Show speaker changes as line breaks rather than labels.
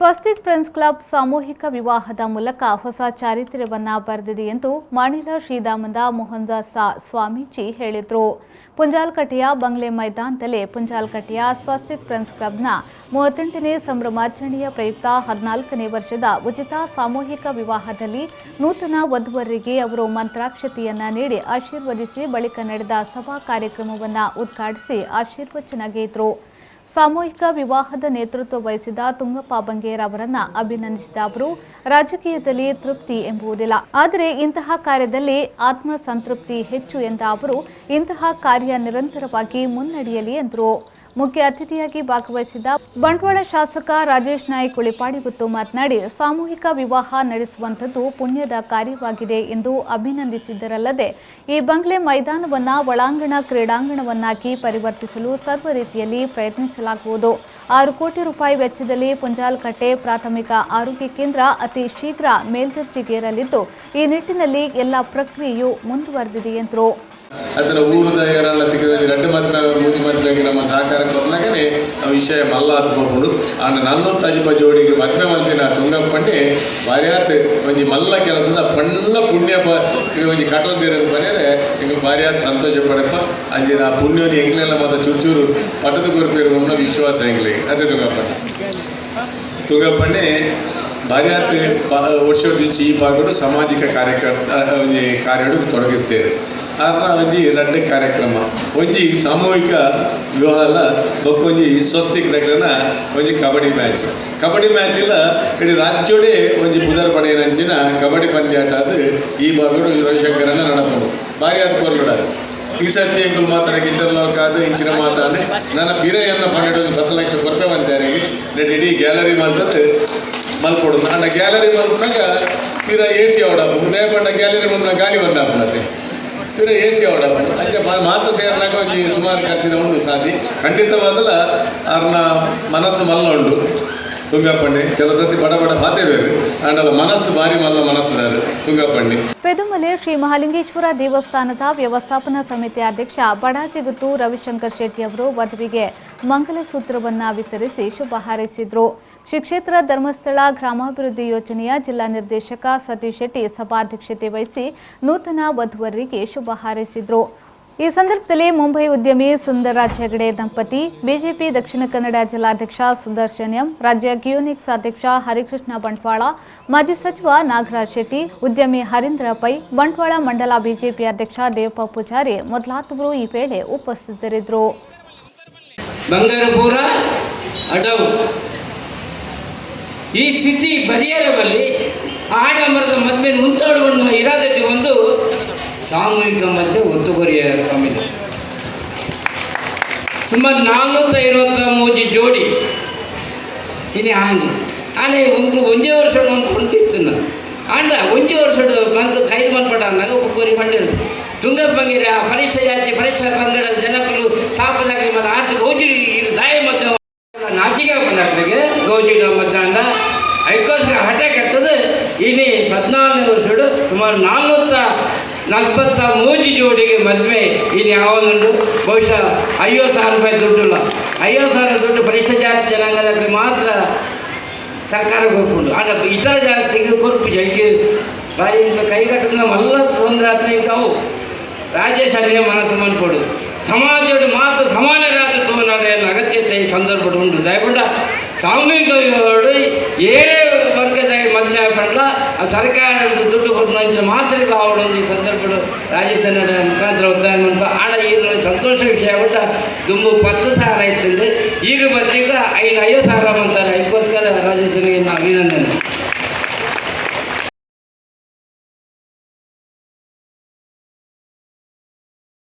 Swastik friends club ಸಾಮೂಹಿಕ ವಿವಾಹದ ಮೂಲಕ ಹೊಸ ಚಾರಿತ್ರ್ಯವನ್ನು ಬರೆದಿದೆ ಎಂದು ಮಾಣಿಲ ಶ್ರೀದಾಮಂದ ಮೋಹನದಾಸ ಸ್ವಾಮೀಜಿ ಹೇಳಿದರು. ಪುಂಜಾಲಕಟ್ಟೆಯ ಬಂಗ್ಲೆ ಮೈದಾನದಲ್ಲಿ ಪುಂಜಾಲಕಟ್ಟೆಯ ಸ್ವಸ್ತಿಕ್ ಫ್ರೆಂಡ್ಸ್ ಕ್ಲಬ್ನ 38ನೇ ಸಂಭ್ರಮಾಚರಣೆಯ ಪ್ರಯುಕ್ತ 14ನೇ ವರ್ಷದ ಉಚಿತ ಸಾಮೂಹಿಕ ವಿವಾಹದಲ್ಲಿ ನೂತನ ವಧುವರರಿಗೆ ಅವರು ಮಂತ್ರಾಕ್ಷತೆಯನ್ನ ನೀಡಿ ಆಶೀರ್ವದಿಸಿ ಬಳಿಕ ನಡೆದ ಸಭಾ ಕಾರ್ಯಕ್ರಮವನ್ನು ಉದ್ಘಾಟಿಸಿ ಆಶೀರ್ವಚನಗೈದರು. ಸಾಮೂಹಿಕ ವಿವಾಹದ ನೇತೃತ್ವ ವಹಿಸಿದ ತುಂಗಪ್ಪ ಬಂಗೇರ ಅವರನ್ನ ಅಭಿನಂದಿಸಿದ ಅವರು, ರಾಜಕೀಯದಲ್ಲಿ ತೃಪ್ತಿ ಎಂಬುದಿಲ್ಲ, ಆದರೆ ಇಂತಹ ಕಾರ್ಯದಲ್ಲಿ ಆತ್ಮ ಸಂತೃಪ್ತಿ ಹೆಚ್ಚು ಎಂದ ಅವರು, ಇಂತಹ ಕಾರ್ಯ ನಿರಂತರವಾಗಿ ಮುನ್ನಡೆಯಲಿ ಎಂದರು. ಮುಖ್ಯ ಅತಿಥಿಯಾಗಿ ಭಾಗವಹಿಸಿದ ಬಂಟ್ವಾಳ ಶಾಸಕ ರಾಜೇಶ್ ನಾಯ್ಕ್ ಉಳಿಪಾಡಿಗುತ್ತು ಮಾತನಾಡಿ, ಸಾಮೂಹಿಕ ವಿವಾಹ ನಡೆಸುವಂಥದ್ದು ಪುಣ್ಯದ ಕಾರ್ಯವಾಗಿದೆ ಎಂದು ಅಭಿನಂದಿಸಿದ್ದರಲ್ಲದೆ ಈ ಬಂಗ್ಲೆ ಮೈದಾನವನ್ನು ಒಳಾಂಗಣ ಕ್ರೀಡಾಂಗಣವನ್ನಾಗಿ ಪರಿವರ್ತಿಸಲು ಸರ್ವ ರೀತಿಯಲ್ಲಿ ಪ್ರಯತ್ನಿಸಲಾಗುವುದು. 6 ಕೋಟಿ ರೂಪಾಯಿ ವೆಚ್ಚದಲ್ಲಿ ಪುಂಜಾಲಕಟ್ಟೆ ಪ್ರಾಥಮಿಕ ಆರೋಗ್ಯ ಕೇಂದ್ರ ಅತಿ ಶೀಘ್ರ ಮೇಲ್ದರ್ಜೆಗೇರಲಿದ್ದು, ಈ ನಿಟ್ಟಿನಲ್ಲಿ ಎಲ್ಲ ಪ್ರಕ್ರಿಯೆಯು ಮುಂದುವರೆದಿದೆ ಎಂದರು.
ಅದರ ಊರದ ಯಾರನ್ನ ತೆಗೆದು ರಡ್ಡು ಮದ್ನ ಮೂಜಿ ಮದ್ವೆಗೆ ನಮ್ಮ ಸಹಕಾರ ಕೊಡ್ಲಾಗನೆ ವಿಷಯ ಮಲ್ಲ ಹತ್ಕೊಂಡು ಆಂಡ 40 ಜೋಡಿಗೆ ಮದ್ವೆ ಮಲ್ತಿನ ತುಂಗಪ್ಪಂಡೆ ಭಾರ್ಯಾತ್ ಒಂಜಿ ಮಲ್ಲ ಕೆಲಸದ ಪಣ್ಣ ಪುಣ್ಯ ಒಂಜಿ ಕಟ್ಟೋದಿರೋದು ಬರೆಯರೆ ಈಗ ಭಾರ್ಯಾತ್ ಸಂತೋಷ ಪಡಪ್ಪ ಅಂಜಿನ ಪುಣ್ಯನ ಎಂಗ್ಲೆಲ್ಲ ಮತ್ತು ಚೂರು ಪಟ್ಟದ ಕೊರಪೇರು ಅನ್ನೋ ವಿಶ್ವಾಸ ಎಂಗ್ಲಿಗೆ ಅದೇ ತುಂಗಪ್ಪಂಡೆ ಭಾರ್ಯಾತ್ ವರ್ಷದಿಂಚಿ ಈ ಪಾಗೋಡು ಸಾಮಾಜಿಕ ಕಾರ್ಯಗಳು ತೊಡಗಿಸ್ತೇವೆ. ಒಂಜಿ ರಡ್ಡು ಕಾರ್ಯಕ್ರಮ ಒಂಜಿ ಸಾಮೂಹಿಕ ವಿವಾಹಲ ಬೊಕ್ಕೊಂಜಿ ಸ್ವಸ್ತಿಕ್ ನಗರನ ಒಂಜಿ ಕಬಡ್ಡಿ ಮ್ಯಾಚ್ಲ ಇಡೀ ರಾಜ್ಯೋಡೆ ಒಂಜಿ ಬುಧರ್ ಪಡೆಯನಂಚಿನ ಕಬಡ್ಡಿ ಪಂದ್ಯಾಟ ಅದು ಈ ಬಾಗುಡು ರವಿಶಂಕರನ ನಡಪಡು ಭಾರಿ ಅದು ಕೊರ್ಲುಡಾರು. ಈ ಸರ್ತಿ ಎಂಕುಲು ಮಾತಾಡಕ್ಕೆ ಇಂಟರ್ಲಾಕ್ ಆದ ಇಂಚಿನ ಮಾತಾಡಿ ನನ್ನ ಪಿರೆಯನ್ನು 10 ಲಕ್ಷ ಕೊರತೆ ಬಂತಾರಿಗೆ ಇಡೀ ಗ್ಯಾಲರಿ ಮಲ್ತದ್ದು ಮಲ್ಕೊಡೋದು ಅಂಡ ಗ್ಯಾಲರಿ ಮಲ್ತಾಗ ತೀರಾ AC ಅವಡಪ್ಪು ಉದಯ ಪಂಡ ಗ್ಯಾಲರಿ ಮುಂದೆ ಗಾಳಿ ಬಂದಾಪನತ್ತೆ ತೀರಾ AC ಅವಡಪ್ಪು ಅಂಚೆ ಮಾತು ಸೇರಿನಾಗ ಒಂಜಿ ಸುಮಾರು ಖರ್ಚಿನ ಮುಂದೆ ಸಾಧಿ ಖಂಡಿತವಾದಲ್ಲ ಅವ್ರನ್ನ ಮನಸ್ಸು ಮಲ್ಲ ಉಂಡು ತುಂಗಪ್ಪಂಡಿ ಕೆಲಸತಿ ಬಡ ಪಾತೇರು ಅಂಡಲ ಮನಸ್ಸು ಭಾರಿ ಮಲ್ಲ ಮನಸ್ಸುದಾರು ತುಂಗಪ್ಪಂಡಿ.
ಪೆದುಮಲೆ ಶ್ರೀ ಮಹಾಲಿಂಗೇಶ್ವರ ದೇವಸ್ಥಾನದ ವ್ಯವಸ್ಥಾಪನಾ ಸಮಿತಿ ಅಧ್ಯಕ್ಷ ಬಡಾಜಿಗುತ್ತು ರವಿಶಂಕರ್ ಶೆಟ್ಟಿ ಅವರು ವಧುವಿಗೆ ಮಂಗಲಸೂತ್ರವನ್ನು ವಿತರಿಸಿ ಶುಭ ಹಾರೈಸಿದರು. ಶ್ರೀ ಕ್ಷೇತ್ರ ಧರ್ಮಸ್ಥಳ ಗ್ರಾಮಾಭಿವೃದ್ಧಿ ಯೋಜನೆಯ ಜಿಲ್ಲಾ ನಿರ್ದೇಶಕ ಸತೀಶ್ ಶೆಟ್ಟಿ ಸಭಾಧ್ಯಕ್ಷತೆ ವಹಿಸಿ ನೂತನ ವಧುವರರಿಗೆ ಶುಭ ಹಾರೈಸಿದರು. ಈ ಸಂದರ್ಭದಲ್ಲಿ ಮುಂಬೈ ಉದ್ಯಮಿ ಸುಂದರರಾಜ್ ಹೆಗಡೆ ದಂಪತಿ, ಬಿಜೆಪಿ ದಕ್ಷಿಣ ಕನ್ನಡ ಜಿಲ್ಲಾಧ್ಯಕ್ಷ ಸುದರ್ಶನ್ ಎಂ, ರಾಜ್ಯ ಗಿಯೋನಿಕ್ಸ್ ಅಧ್ಯಕ್ಷ ಹರಿಕೃಷ್ಣ ಬಂಟ್ವಾಳ, ಮಾಜಿ ಸಚಿವ ನಾಗರಾಜ್ ಶೆಟ್ಟಿ, ಉದ್ಯಮಿ ಹರೀಂದ್ರ ಪೈ, ಬಂಟ್ವಾಳ ಮಂಡಲ ಬಿಜೆಪಿ ಅಧ್ಯಕ್ಷ ದೇವಪ್ಪ ಪೂಜಾರಿ ಮೊದಲಾದವರು ಈ ವೇಳೆ ಉಪಸ್ಥಿತರಿದ್ದರು.
ಬಂಗಾರಪುರ ಅಡವು ಈ ಸ್ಥಿತಿ ಪರಿಹಾರದಲ್ಲಿ ಆಡಂಬರದ ಮದುವೆ ಮುಂತಾಡುವ ಇರಾದಕ್ಕೆ ಒಂದು ಸಾಮೂಹಿಕ ಮದುವೆ ಒತ್ತುವರಿಯ ಸ್ವಾಮಿ ಸುಮಾರು 453 ಜೋಡಿ ಇನಿ ಆನೆ ಒಂದೇ ವರ್ಷ ಕೊಂಡಿಸ್ತುನ್ನ ಆಂಡ ಒಂದೇ ವರ್ಷ ಬಂತು 5 ಮಂದಿ ಪಡ ಅನ್ನಾಗ ಒಬ್ಬರಿ ಮಂಡ್ಯ ತುಂಗಪ್ಪಂಗಿರ ಪರಿಷ್ಠ ಜಾತಿ ಪರಿಷ್ಠ ಪಂಗಡದ ಜನಗಳು ಪಾಪದಾಗಿ ಮತ್ತು ಆತ ಗೌಜಿಡಿ ದಾಯ ಮತ್ತು ನಾಚಿಕೆ ಬಂದಾಗ್ಲಿಗೆ ಗೌಜಿಡ ಮಧ್ಯಾಹ್ನ ಅದಕ್ಕೋಸ್ಕರ ಹಠ ಕೆಟ್ಟದು ಇನಿ 14ನೇ ವರ್ಷಡು ಸುಮಾರು 443 ಜೋಡಿಗೆ ಮದುವೆ ಇನ್ನು ಯಾವನುಂಡು ಬಹುಶಃ 50,000 ರೂಪಾಯಿ ದುಡ್ಡಿಲ್ಲ. 50,000 ದುಡ್ಡು ಪರಿಷ್ಠ ಜಾತಿ ಜನಾಂಗದಲ್ಲಿ ಮಾತ್ರ ಸರ್ಕಾರ ಕೊರ್ಪುಂಡು ಆಂಡ ಇತರ ಜಾತಿಗೆ ಕೊರ್ಪು ಜೈಗೆ ಭಾರಿ ಕೈಗಟ್ಟದ ಮಲ್ಲ ತೊಂದರೆ ಆತ ಅವು ರಾಜೇಶ್ ಅಲ್ಲೇ ಮನಸ್ಸು ಮನ್ಪಡು ಸಮಾಜದ ಮಾತು ಸಮಾನರಾದ ತೋನಾಡೆಯನ್ನು ಅಗತ್ಯತೆ ಈ ಸಂದರ್ಭ ಉಂಟು ದಯಪಟ್ಟ ಸಾಮೂಹಿಕ ಏನೇ ವರ್ಗದ ಮದುವೆ ಪಂಡ ಆ ಸರ್ಕಾರದ ದುಡ್ಡು ಕೊಟ್ಟು ನಂಚಿನ ಮಾತ್ರ ಕಾವಡೊಂದು ಈ ಸಂದರ್ಭ ರಾಜೇಶ್ ಮುಖಾಂತರ ಒತ್ತಾಯ ಮಾಡ್ತಾ ಆಡ ಈ ಸಂತೋಷ ವಿಷಯ ಬಟ್ಟ ದುಂಬು 10,000 ಇತ್ತಂದ್ರೆ ಈಗ ಬತ್ತಿಗ 50,000 ಅಂತಾರೆ. ಅದಕ್ಕೋಸ್ಕರ ರಾಜೇಶನಿಗೆ ಅಭಿನಂದನೆ.